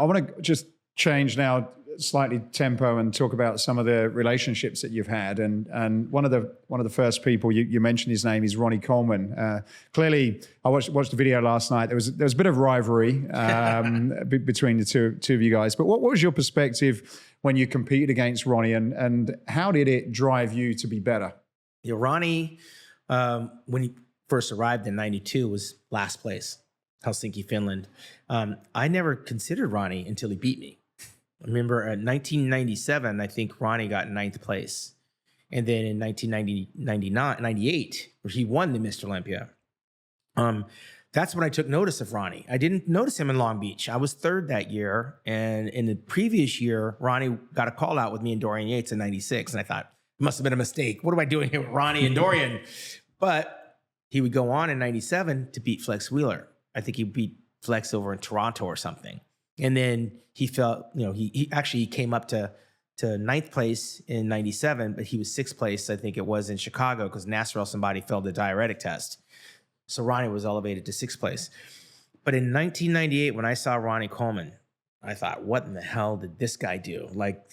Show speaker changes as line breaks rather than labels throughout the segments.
I want to just change now slightly tempo and talk about some of the relationships that you've had. And one of the first people you mentioned, his name is Ronnie Coleman. Clearly, I watched the video last night. There was a bit of rivalry between the two of you guys. But what was your perspective when you competed against Ronnie, and how did it drive you to be better?
Yeah, Ronnie, when he first arrived in '92, was last place, Helsinki, Finland. I never considered Ronnie until he beat me. I remember in 1997, I think Ronnie got 9th place. And then in 1998, where he won the Mr. Olympia, that's when I took notice of Ronnie. I didn't notice him in Long Beach. I was 3rd that year. And in the previous year, Ronnie got a call out with me and Dorian Yates in '96. And I thought, it must have been a mistake. What am I doing here with Ronnie and Dorian? But he would go on in '97 to beat Flex Wheeler. I think he beat Flex over in Toronto or something. And then he felt, he actually came up to 9th place in '97, but he was 6th place, I think it was, in Chicago, because Nasser El-Somebody failed the diuretic test. So Ronnie was elevated to 6th place. But in 1998, when I saw Ronnie Coleman, I thought, what in the hell did this guy do? Like,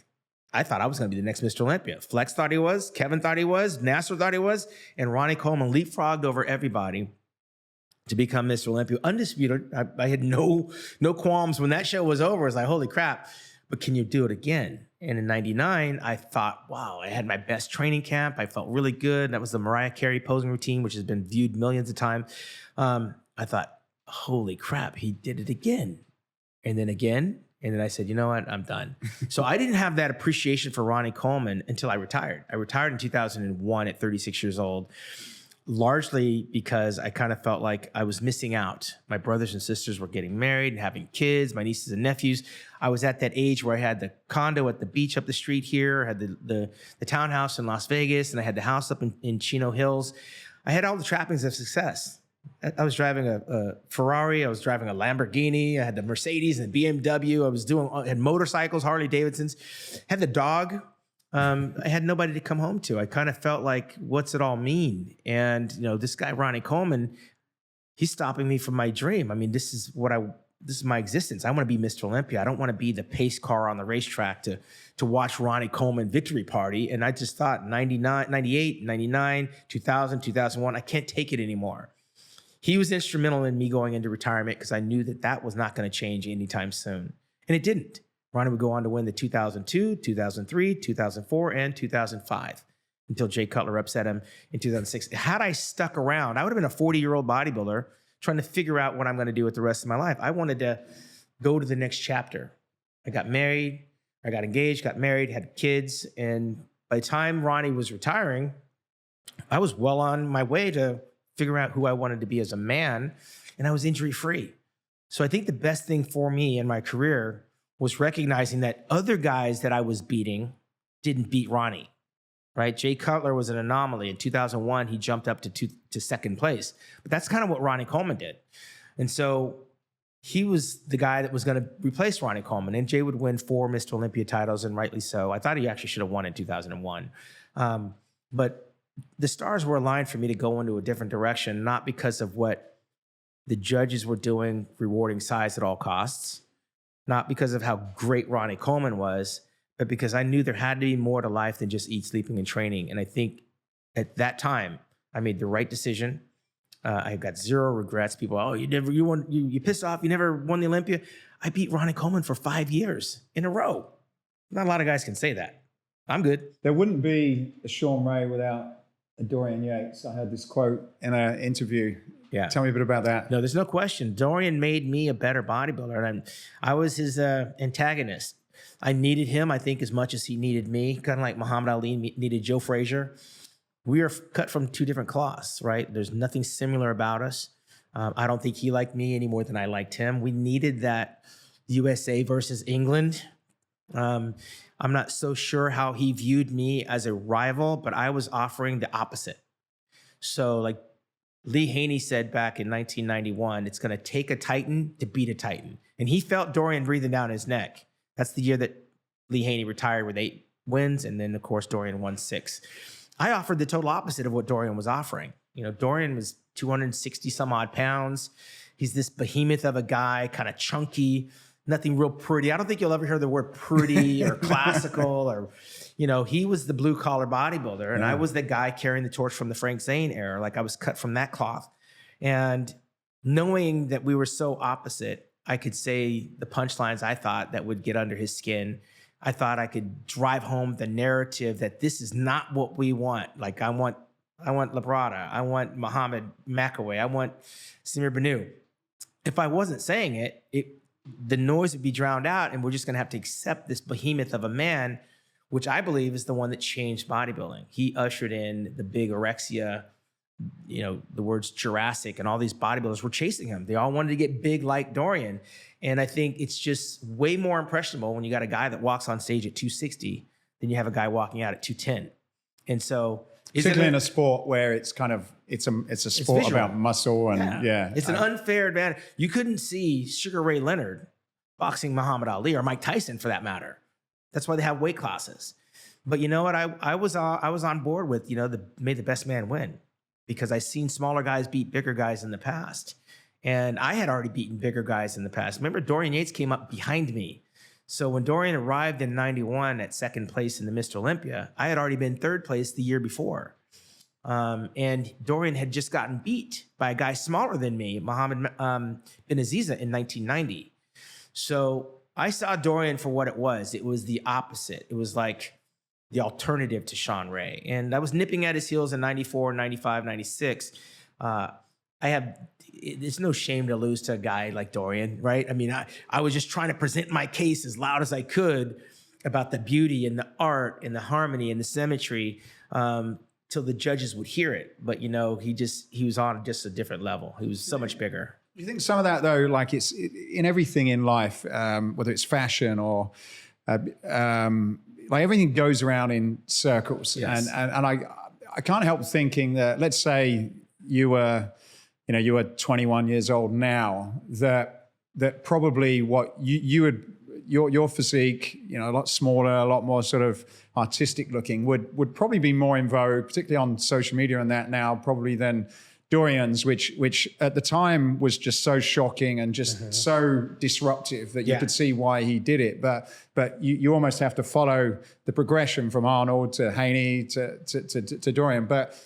I thought I was going to be the next Mr. Olympia. Flex thought he was, Kevin thought he was, Nasser thought he was, and Ronnie Coleman leapfrogged over everybody to become Mr. Olympia, undisputed. I had no qualms when that show was over. I was like, holy crap, but can you do it again? And in '99, I thought, wow, I had my best training camp. I felt really good. That was the Mariah Carey posing routine, which has been viewed millions of times. I thought, holy crap, he did it again. And then again. And then I said, you know what, I'm done. So I didn't have that appreciation for Ronnie Coleman until I retired. I retired in 2001 at 36 years old. Largely because I kind of felt like I was missing out. My brothers and sisters were getting married and having kids, my nieces and nephews. I was at that age where I had the condo at the beach up the street here, I had the townhouse in Las Vegas, and I had the house up in Chino Hills. I had all the trappings of success. I was driving a Ferrari, I was driving a Lamborghini, I had the Mercedes and the BMW, I had motorcycles, Harley Davidsons, had the dog. I had nobody to come home to. I kind of felt like, what's it all mean? And this guy Ronnie Coleman, he's stopping me from my dream. I mean, this is my existence. I want to be Mr. Olympia. I don't want to be the pace car on the racetrack to watch Ronnie Coleman victory party. And I just thought 99, 98, 99, 2000, 2001, I can't take it anymore. He was instrumental in me going into retirement because I knew that was not going to change anytime soon. And it didn't. Ronnie would go on to win the 2002, 2003, 2004, and 2005 until Jay Cutler upset him in 2006. Had I stuck around, I would have been a 40-year-old bodybuilder trying to figure out what I'm going to do with the rest of my life. I wanted to go to the next chapter. I got married, I got engaged, got married, had kids, and by the time Ronnie was retiring, I was well on my way to figure out who I wanted to be as a man, and I was injury-free. So I think the best thing for me in my career was recognizing that other guys that I was beating didn't beat Ronnie, right? Jay Cutler was an anomaly. In 2001, he jumped up to 2nd place. But that's kind of what Ronnie Coleman did. And so he was the guy that was going to replace Ronnie Coleman. And Jay would win 4 Mr. Olympia titles, and rightly so. I thought he actually should have won in 2001. But the stars were aligned for me to go into a different direction, not because of what the judges were doing, rewarding size at all costs, not because of how great Ronnie Coleman was, but because I knew there had to be more to life than just eat, sleeping, and training. And I think at that time, I made the right decision. I got 0 regrets. People, oh, you pissed off, you never won the Olympia. I beat Ronnie Coleman for 5 years in a row. Not a lot of guys can say that. I'm good.
There wouldn't be a Shawn Ray without a Dorian Yates. I heard this quote in an interview.
Yeah.
Tell me a bit about that.
No, there's no question. Dorian made me a better bodybuilder, and I was his antagonist. I needed him, I think, as much as he needed me, kind of like Muhammad Ali needed Joe Frazier. We are cut from 2 different cloths, right? There's nothing similar about us. I don't think he liked me any more than I liked him. We needed that USA versus England. I'm not so sure how he viewed me as a rival, but I was offering the opposite. So like Lee Haney said back in 1991, it's going to take a Titan to beat a Titan. And he felt Dorian breathing down his neck. That's the year that Lee Haney retired with 8 wins. And then, of course, Dorian won 6. I offered the total opposite of what Dorian was offering. Dorian was 260 some odd pounds. He's this behemoth of a guy, kind of chunky, nothing real pretty. I don't think you'll ever hear the word pretty or classical or, you know, he was the blue collar bodybuilder and I was the guy carrying the torch from the Frank Zane era. Like I was cut from that cloth. And knowing that we were so opposite, I could say the punchlines I thought that would get under his skin. I thought I could drive home the narrative that this is not what we want. Like I want Labrada, I want Muhammad Makaway, I want Samir Banu. If I wasn't saying it, the noise would be drowned out and we're just gonna have to accept this behemoth of a man, which I believe is the one that changed bodybuilding. He ushered in the big orexia, you know, the words Jurassic, and all these bodybuilders were chasing him. They all wanted to get big like Dorian. And I think it's just way more impressionable when you got a guy that walks on stage at 260 than you have a guy walking out at 210. And so,
particularly in a sport where it's kind of, it's a sport about muscle and
it's an unfair advantage. You couldn't see Sugar Ray Leonard boxing Muhammad Ali or Mike Tyson for that matter. That's why they have weight classes. But you know what? I was on board with, you know, may the best man win, because I've seen smaller guys beat bigger guys in the past. And I had already beaten bigger guys in the past. Remember, Dorian Yates came up behind me. So when Dorian arrived in 91 at second place in the Mr Olympia, I had already been third place the year before. And Dorian had just gotten beat by a guy smaller than me, Mohammed bin Aziza, in 1990. So I saw Dorian for what it was. It was the opposite. It was like the alternative to Shawn Ray. And I was nipping at his heels in 94, 95, 96. It's no shame to lose to a guy like Dorian, right? I mean, I was just trying to present my case as loud as I could about the beauty and the art and the harmony and the symmetry till the judges would hear it. But, you know, he was on just a different level. He was so much bigger.
Do you think some of that, though, like it's in everything in life, whether it's fashion or like everything goes around in circles.
Yes.
And I can't help thinking that, let's say you were 21 years old now, that probably what your physique, you know, a lot smaller, a lot more sort of artistic looking, would probably be more in vogue, particularly on social media and that now, probably than Dorian's, which at the time was just so shocking and just so disruptive that you could see why he did it. But you almost have to follow the progression from Arnold to Haney to Dorian. But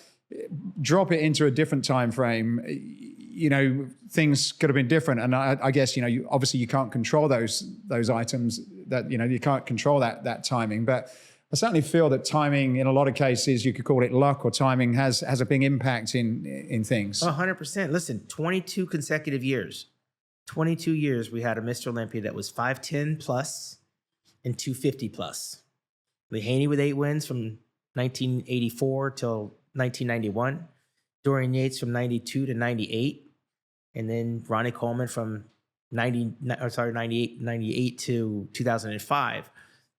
drop it into a different time frame, you know, things could have been different. And I guess, you know, obviously you can't control those items, that, you know, you can't control that timing. But I certainly feel that timing, in a lot of cases, you could call it luck, or timing has a big impact in things.
100%. Listen, 22 consecutive years. 22 years we had a Mr. Olympia that was 5'10 plus and 250 plus. Lee Haney with 8 wins from 1984 till 1991. Dorian Yates from 92 to 98. And then Ronnie Coleman from 98 to 2005.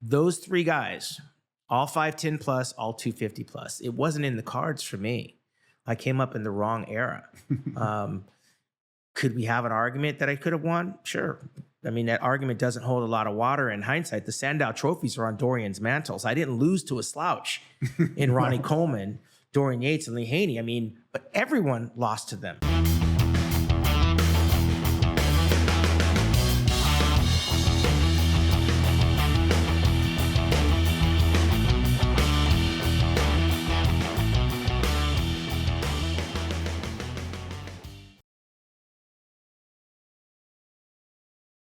Those 3 guys, all 5'10 plus, all 250 plus. It wasn't in the cards for me. I came up in the wrong era. Could we have an argument that I could have won? Sure. I mean, that argument doesn't hold a lot of water in hindsight. The Sandow trophies are on Dorian's mantles. I didn't lose to a slouch in Ronnie Coleman, Dorian Yates, and Lee Haney. I mean, but everyone lost to them.